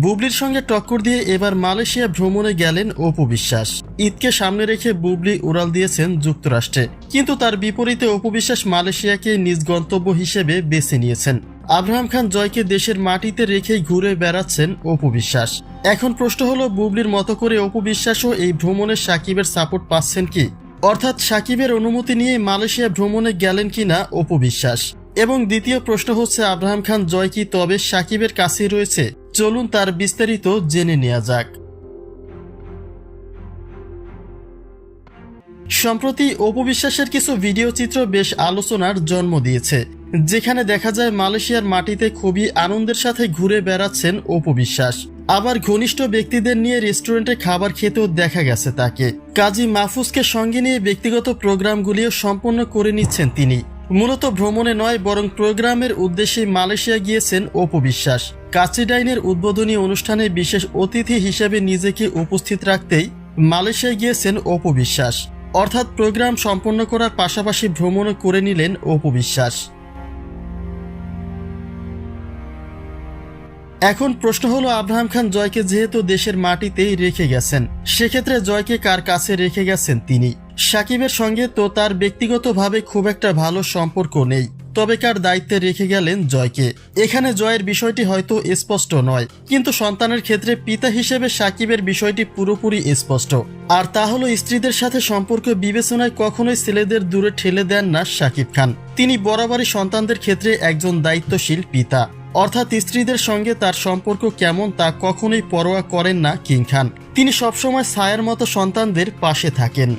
বুবলির সঙ্গে টক্কর দিয়ে এবার মালয়েশিয়া ভ্রমণে গেলেন অপু বিশ্বাস। ঈদকে সামনে রেখে বুবলি উড়াল দিয়েছেন যুক্তরাষ্ট্রে, কিন্তু তার বিপরীতে অপু বিশ্বাস মালয়েশিয়াকে নিজ গন্তব্য হিসেবে বেছে নিয়েছেন। আব্রাহাম খান জয়কে দেশের মাটিতে রেখেই ঘুরে বেড়াচ্ছেন অপু বিশ্বাস। এখন প্রশ্ন হলো, বুবলির মতো করে অপু বিশ্বাসও এই ভ্রমণে সাকিবের সাপোর্ট পাচ্ছেন কি? অর্থাৎ সাকিবের অনুমতি নিয়ে মালয়েশিয়া ভ্রমণে গেলেন কিনা অপু বিশ্বাস। এবং দ্বিতীয় প্রশ্ন হচ্ছে, আব্রাহাম খান জয় কি তবে সাকিবের কাছেই রয়েছে? চলুন তার বিস্তারিত জেনে নেওয়া যাক। সম্প্রতি অপু বিশ্বাসের কিছু ভিডিও চিত্র বেশ আলোচনার জন্ম দিয়েছে, যেখানে দেখা যায় মালয়েশিয়ার মাটিতে খুবই আনন্দের সাথে ঘুরে বেড়াচ্ছেন অপু বিশ্বাস। আবার ঘনিষ্ঠ ব্যক্তিদের নিয়ে রেস্টুরেন্টে খাবার খেতেও দেখা গেছে তাকে। কাজী মাহফুজকে সঙ্গে নিয়ে ব্যক্তিগত প্রোগ্রামগুলিও সম্পন্ন করে নিচ্ছেন তিনি। মূলত ভ্রমণে নয়, বরং প্রোগ্রামের উদ্দেশ্যে মালয়েশিয়া গিয়েছেন অপু বিশ্বাস। কাচিডাইনের উদ্বোধনী অনুষ্ঠানে বিশেষ অতিথি হিসেবে নিজেকে উপস্থিত রাখতেই মালয়েশিয়ায় গিয়েছেন অপু বিশ্বাস। অর্থাৎ প্রোগ্রাম সম্পন্ন করার পাশাপাশি ভ্রমণও করে নিলেন অপু বিশ্বাস। এখন প্রশ্ন হলো, আব্রাহাম খান জয়কে যেহেতু দেশের মাটিতেই রেখে গেছেন, সেক্ষেত্রে জয়কে কার কাছে রেখে গেছেন তিনি? সাকিবের সঙ্গে তো তার ব্যক্তিগতভাবে খুব একটা ভালো সম্পর্ক নেই, তবে কার দায়িত্বে রেখে গেলেন জয়কে? এখানে জয়ের বিষয়টি হয়তো স্পষ্ট নয়, কিন্তু সন্তানের ক্ষেত্রে পিতা হিসেবে সাকিবের বিষয়টি পুরোপুরি স্পষ্ট। আর তা হলো, স্ত্রীদের সাথে সম্পর্ক বিবেচনায় কখনোই ছেলেদের দূরে ঠেলে দেন না সাকিব খান। তিনি বরাবরই সন্তানদের ক্ষেত্রে একজন দায়িত্বশীল পিতা। অর্থাৎ স্ত্রীদের সঙ্গে তার সম্পর্ক কেমন তা কখনোই পরোয়া করেন না কিং খান। তিনি সবসময় ছায়ার মতো সন্তানদের পাশে থাকেন।